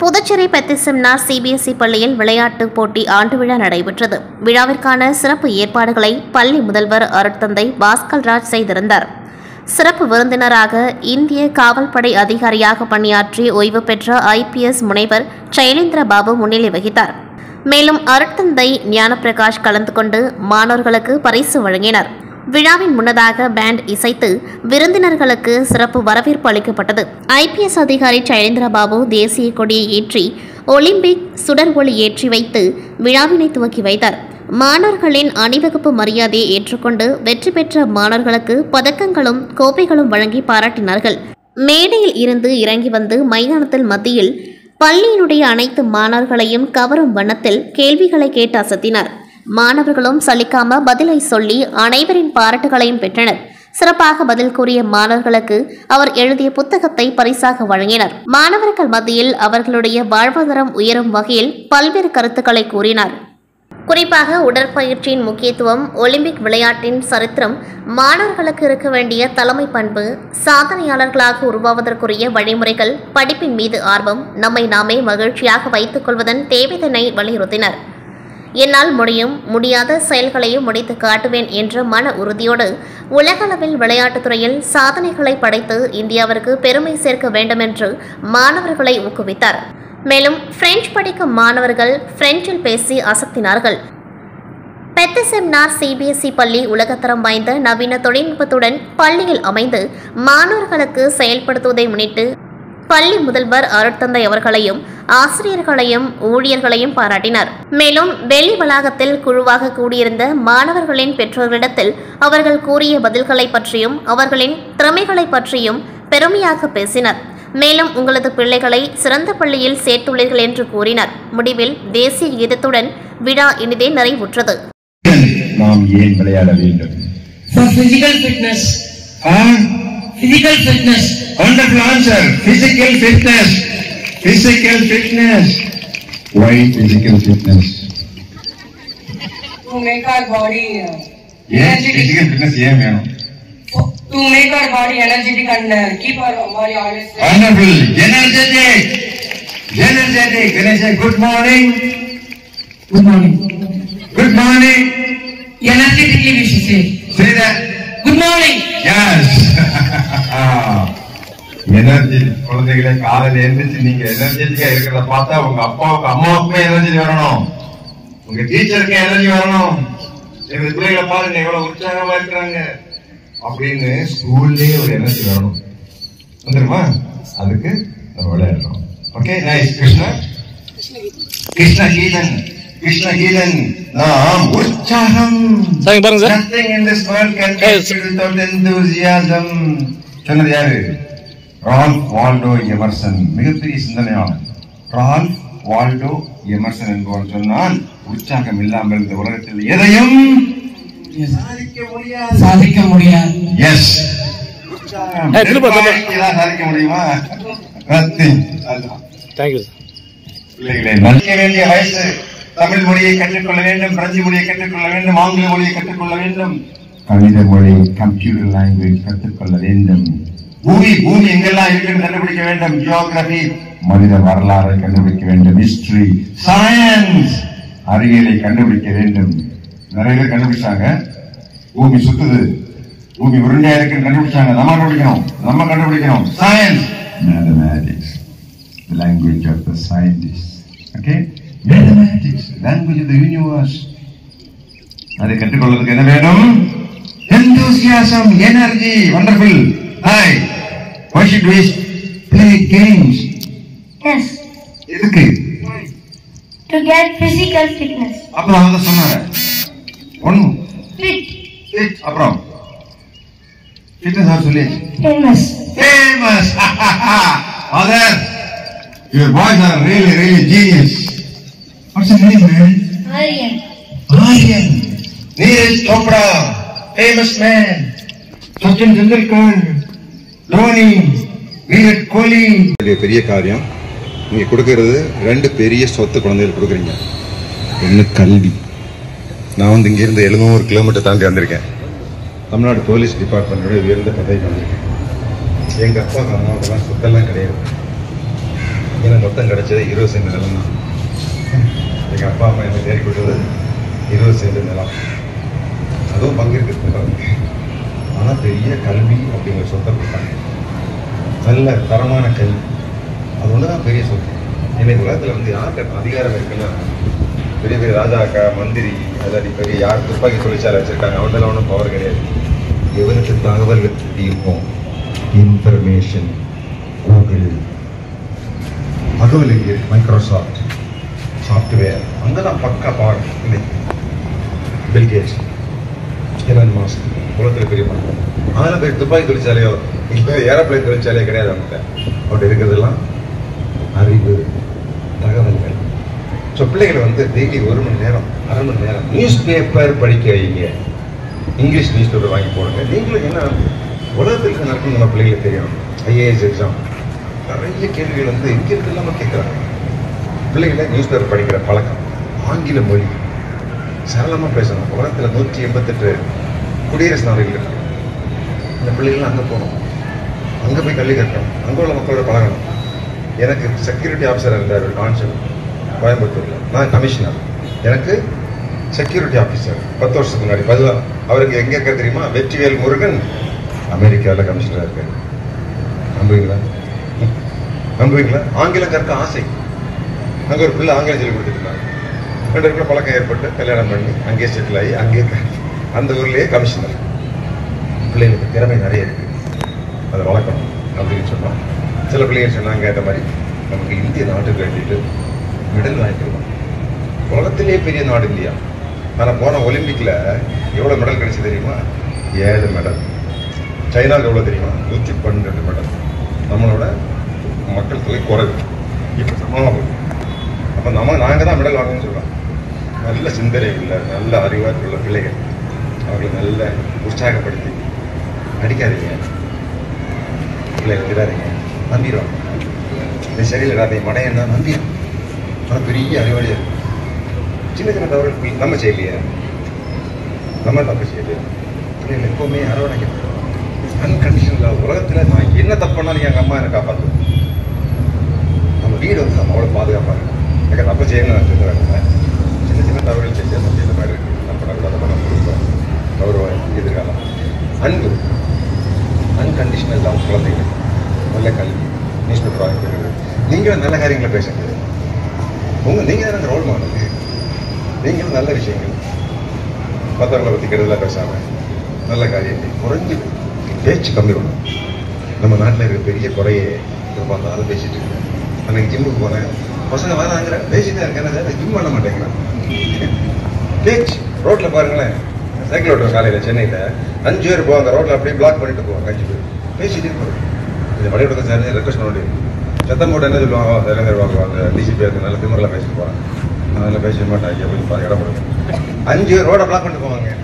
Puducherry பெத்திசெமினார் CBSE பள்ளியில் விளையாட்டுப் போட்டி ஆண்டு விழா நடைபெற்றது. விழாவிற்கான சிறப்பு ஏற்பாடுகளை பள்ளி முதல்வர் அருட்தந்தை பாஸ்கர்ராஜ் செய்திருந்தார். சிறப்பு விருந்தினராக இந்திய காவல்படை அதிகாரியாக பணியாற்றி ஓய்வு பெற்ற IPS முனைவர் சைலேந்திர பாபு முன்னிலை வகித்தார். மேலும் அருட்தந்தை ஞானப்பிரகாஷ் கலந்து கொண்டு மாணவர்களுக்கு பரிசு வழங்கினார். விழாவின் முன்னதாக பேண்ட் இசைத்து விருந்தினர்களுக்கு சிறப்பு வரவேற்பு அளிக்கப்பட்டது. IPS அதிகாரி சைலேந்திர பாபு தேசிய கொடியை ஏற்றி ஒலிம்பிக் சுடர் ஒளி ஏற்றி வைத்து விழாவினை துவக்கி வைத்தார். மாணவர்களின் அணிவகுப்பு மரியாதையை ஏற்றுக்கொண்டு வெற்றி பெற்ற மாணவர்களுக்கு பதக்கங்களும் கோப்பைகளும் வழங்கி பாராட்டினார்கள். மேடையில் இருந்து இறங்கி வந்து மைதானத்தில் மத்தியில் பள்ளியினுடைய அனைத்து மாணவர்களையும் கவரும் வண்ணத்தில் கேள்விகளை கேட்டு அசத்தினார். மாணவர்களும் சலிக்காம பதிலை சொல்லி அனைவரின் பாராட்டுகளையும் பெற்றனர். சிறப்பாக பதில் கூறிய மாணவர்களுக்கு அவர் எழுதிய புத்தகத்தை பரிசாக வழங்கினார். மாணவர்கள் மத்தியில் அவர்களுடைய வாழ்வாதாரம் உயரும் வகையில் பல்வேறு கருத்துக்களை கூறினார். குறிப்பாக உடற்பயிற்சியின் முக்கியத்துவம், ஒலிம்பிக் விளையாட்டின் சரித்திரம், மாணவர்களுக்கு இருக்க வேண்டிய தலைமை பண்பு, சாதனையாளர்களாக உருவாவதற்குரிய வழிமுறைகள், படிப்பின் மீது ஆர்வம், நம்மை நாமே மகிழ்ச்சியாக வைத்துக் கொள்வதன் தேவைதனை வலியுறுத்தினர். என்னால் முடியும், முடியாத செயல்களையும் முடித்து காட்டுவேன் என்ற மன உறுதியோடு உலகளவில் விளையாட்டுத்துறையில் சாதனைகளை படைத்து இந்தியாவிற்கு பெருமை சேர்க்க வேண்டும் என்று மாணவர்களை ஊக்குவித்தார். மேலும் பிரெஞ்சு படிக்கும் மாணவர்கள் பிரெஞ்சில் பேசி அசத்தினார்கள். பெத்திசெமினார் சிபிஎஸ்இ பள்ளி உலகத்தரம் வாய்ந்த நவீன தொழில்நுட்பத்துடன் பள்ளியில் அமைந்து மாணவர்களுக்கு செயல்படுத்துவதை முன்னிட்டு பள்ளி முதல்வர் அருட்தந்தை அவர்களையும் ஆசிரியர்களையும் ஊழியர்களையும் பாராட்டினார். மேலும் வெளி வளாகத்தில் குழுவாக கூடியிருந்த மாணவர்களின் பெற்றோர்களிடத்தில் அவர்கள் கூறிய பதில்களை பற்றியும் அவர்களின் திறமைகளை பற்றியும் பெருமையாக பேசினர். மேலும் உங்களது பிள்ளைகளை சிறந்த பள்ளியில் சேர்த்துள்ளீர்கள் என்று கூறினார். முடிவில் தேசிய கீதத்துடன் விழா இனிதே நிறைவுற்றது. நாம் ஏன் விளையாட வேண்டும்? Physical fitness. Physical fitness. Wonderful answer. Physical fitness. Physical fitness. Why physical fitness? To make our body energetic. Physical fitness ஏன் வேணும்? To make our body energetic and keep our body always fit. Wonderful. Energetic. Energetic. Can I say good morning? Good morning. Good morning. Energetically we should say. Say that. Good morning. Yes. Energy குழந்தைகளை காலையில எழுந்திரிச்சு நீங்க எனர்ஜெட்டிக்கா இருக்கிறத பார்த்தா உங்க அப்பாவுக்கு அம்மாவுக்குமே energy வரணும், உங்க டீச்சருக்கு எனர்ஜி வரணும். எங்க பிள்ளைகளை பாருங்க எவ்வளவு உற்சாகமா இருக்கிறாங்க அப்படின்னு ஸ்கூல்லயே ஒரு எனர்ஜி வரணும். வந்துருமா? அதுக்கு நம்ம விளையாடுறோம். Okay, nice. கிருஷ்ண கீதன் நாம் உற்சாகம். Nothing in this world can be without enthusiasm. சொன்னது யாரு? Ralph Waldo Emerson. மிகப்பெரிய சிந்தனையாளர் ரால்ஃப் வால்டோ எமர்சன் என்பவர் சொன்னால், உற்சாகம் இல்லாமல் இந்த உலகத்தில் எதையும் சாதிக்க முடியாது. எஸ், சாதிக்க முடியுமா? பிள்ளைகளை நடிக்க வேண்டிய வயசு. தமிழ் மொழியை கற்றுக்கொள்ள வேண்டும், பிரெஞ்சு மொழியை கற்றுக்கொள்ள வேண்டும், ஆங்கில மொழியை கற்றுக்கொள்ள வேண்டும், கணித மொழி, கம்ப்யூட்டர் லாங்குவேஜ் கற்றுக்கொள்ள வேண்டும். பூமி எங்கெல்லாம் இருக்குன்னு கண்டுபிடிக்க வேண்டும். ஜியோகிராபி, மனித வரலாறை கண்டுபிடிக்க வேண்டும். ஹிஸ்டரி, சயின்ஸ், அறிவியலை கண்டுபிடிக்க வேண்டும். நிறைய பேர் கண்டுபிடிச்சாங்க. பூமி சுத்துது, பூமி உருண்டையா இருக்குன்னு கண்டுபிடிச்சாங்க. நம்ம கண்டுபிடிக்கணும். Science, mathematics, language of the scientists. Okay, mathematics, language of the universe. அதை கற்றுக்கொள்வதற்கு என்ன வேணும்? enthusiasm, energy. Wonderful. Hi, why should we play games? Yes. எதுக்கு? To get physical fitness. அப்புறம் அவங்க சொன்னாங்க ஒண்ணு Fit. அப்புறம் ஃபிட்னஸ் ஆர் சொல்லியாச்சு. Famous. Other, your boys are really genius. What's your name, man? Aryan. Neeraj Chopra, famous man. Sachin Tendulkar, Dhoni, Virat Kohli. பெரிய காரியம் நீங்க கொடுக்கறது. ரெண்டு பெரிய சொத்து குழந்தைகள் கொடுக்குறீங்க. ஒன்று கல்வி. நான் இங்க இருந்து 700 கிலோமீட்டர் தாண்டி வந்திருக்கேன். தமிழ்நாடு போலீஸ் டிபார்ட்மெண்டோட உயர்ந்த பதவிக்கு வந்திருக்கேன். எங்க அப்பா அம்மாவுக்கெல்லாம் சொத்தெல்லாம் கிடையாது. எனக்கு மொத்தம் கிடைச்சது 20 சென்ட் நிலம் தான். எங்கள் அப்பா அம்மா எனக்கு தேடி கொடுத்தது 20 சென்ட் நிலம். அதுவும் பங்கு இருக்கு. ஆனால் பெரிய கல்வி அப்படிங்கிற சொத்தை கொடுத்தாங்க. நல்ல தரமான கல்வி, அது ஒன்று தான் பெரிய சொத்து. இன்னைக்கு உலகத்தில் வந்து யாருக்கு அதிகாரம் இருக்குன்னா, பெரிய பெரிய ராஜாக்கா, மந்திரி, அதாவது பெரிய யார் துப்பாக்கி தொழிற்சாலை வச்சிருக்காங்க, அவங்களெல்லாம் ஒன்றும் பவர் கிடையாது. எவனுக்கு தகவல்கள் இருக்கும், இன்ஃபர்மேஷன், கூகுள், அதுவும் மைக்ரோசாஃப்ட் சாஃப்ட்வேர், அங்கெல்லாம் பக்கா பவர். இன்னைக்கு பில் கேட்ஸ், எலான் மாஸ்க், உலகத்தில் பெரிய பணம். அதெல்லாம் பெரிய துப்பாக்கி தொழிற்சாலையோ இப்போ ஏரோப்ளைன் தொழிற்சாலையோ கிடையாது. அவங்ககிட்ட அப்படி இருக்கிறதெல்லாம் அறிவு, தகவல்கள். ஸோ பிள்ளைகளை வந்து டெய்லி 1 மணி நேரம், அரை மணி நேரம் நியூஸ் பேப்பர் படிக்க வைங்க. இங்கிலீஷ் நியூஸ் பேப்பர் வாங்கி போடுங்க. நீங்களும் என்ன உலகத்தில் நடக்கும் நம்ம பிள்ளைகளுக்கு தெரியும். IAS எக்ஸாம் நிறைய கேள்விகள் வந்து இங்கிருந்து இல்லாமல் கேட்குறாங்க. பிள்ளைகளை நியூஸ் பேப்பர் படிக்கிற பழக்கம், ஆங்கில மொழி சரளமாக பேசணும். உலகத்தில் 188 குடியரசு நாடுகள் இருக்கு. இந்த பிள்ளைகள்லாம் அங்கே போகணும், அங்கே போய் கல்வி கட்டணும், அங்கே உள்ள மக்களோட பழகணும். எனக்கு செக்யூரிட்டி ஆஃபீஸர் இருந்தார் கான்சல் கோயம்புத்தூரில், நான் கமிஷனர். எனக்கு செக்யூரிட்டி ஆஃபீஸர் 10 வருஷத்துக்கு முன்னாடி பதிலாக அவருக்கு எங்கே இருக்க தெரியுமா? வெற்றிவேல் முருகன் அமெரிக்காவில் கமிஷனராக இருக்காரு. நம்புவீங்களா? ஆங்கிலம் கற்க ஆசை. அங்கே ஒரு பிள்ளை ஆங்கிலம் சொல்லி கொடுத்துட்டு இருந்தாங்க. 2 பேருக்குள்ள பழக்கம் ஏற்பட்டு கல்யாணம் பண்ணி அங்கேயே செட்டில் ஆகி அங்கேயே அந்த ஊர்லேயே கமிஷனர். பிள்ளைகளுக்கு திறமை நிறைய இருக்கு, அதை வளர்க்கணும் அப்படின்னு சொன்னோம். சில பிள்ளைகள் சொன்னாங்க, இந்த மாதிரி நமக்கு இந்திய நாட்டுக்கு வேண்டிட்டு மெடல் வாங்கிக்கலாம். உலகத்திலேயே பெரிய நாடு இந்தியா. ஆனால் போன ஒலிம்பிக்கில் எவ்வளோ மெடல் கிடைச்சி தெரியுமா? 7 மெடல். சைனாவில் எவ்வளோ தெரியுமா? 112 மெடல். நம்மளோட மக்கள் தொகை குறைவு, இப்போ சமமாக. அப்போ நாங்கள் தான் மெடல் வாங்கணும்னு சொல்கிறோம். நல்ல சிந்தனை உள்ள, நல்ல அறிவாற்றல் உள்ள பிள்ளைகள், அவர்களை நல்ல உற்சாகப்படுத்தி அடிக்காதீங்க, பிள்ளைகள் விடாதீங்க, நம்பிடுவாங்க. இது சரியில்லை மடையன்னா நம்பிடும். ஆனால் பெரிய அறிவாளியாக இருக்கும். சின்ன சின்ன தவறுகள் நம்ம செய்யலையே, நம்ம தப்பு செய்யலையே. பிள்ளைகள் எப்பவுமே அரவணைக்கணும். அன்கண்டிஷனலாக உலகத்தில் நான் என்ன தப்பு பண்ணாலும் எங்கள் அம்மா என்னை காப்பாற்றுவோம். நம்ம வீடு வந்து நம்ம அவ்வளோ பாதுகாப்பாக இருக்கும். எனக்கு தப்பு செய்யணும்னு நான் சொல்லுவேன். சின்ன சின்ன தவறுகள் செஞ்சு நம்ம செய்த மாதிரி இருக்குது. நம்ம பண்ணக்கூடாத நம்ம கொடுப்போம். கௌரவம், எதிர்காலம், அன்பு, அன்கண்டிஷனல் தான். குழந்தைகள் நல்ல கல்வி, நியூஸ் பேப்பர் வாங்கி போயிடுது. நீங்களும் நல்ல காரியங்களை பேசுங்க. நீங்கள் தான் ரோல் மாடல். நீங்களும் நல்ல விஷயங்கள், மற்றவங்களை பற்றி கெடுதலாக பேசாமல் நல்ல காரியத்தை குறைஞ்சி பேச்சு கம்மி பண்ணும். நம்ம நாட்டில் இருக்க பெரிய குறையே பார்த்தாலும் பேசிட்டு இருக்கேன். அன்னைக்கு ஜிம்முக்கு போனேன், பசங்க வராங்கிற பேசிட்டு இருக்கேன், ஜிம் பண்ண மாட்டேங்கிறேன். பேச்சு ரோட்டில் பாருங்களேன், சைக்கிள் ஓட்டுற காலையில் சென்னையில் 5 பேர் போவாங்க, ரோட்டில் அப்படியே பிளாக் பண்ணிட்டு போவாங்க. 5 பேர் பேசிட்டு இருப்பாங்க. இது பள்ளிக்கூடத்தை சேர்ந்து ரெக்வஸ்ட் பண்ண முடியும். சத்தம் போட்டு என்ன சொல்லுவாங்க? தலைவர் அந்த டிசிபி நல்ல திமுறையில் பேசிட்டு போவாங்க. அதெல்லாம் பேச மாட்டாங்க. இடம் கொடுங்க. 5 பேர் ரோட பிளாக் பண்ணிட்டு போவாங்க.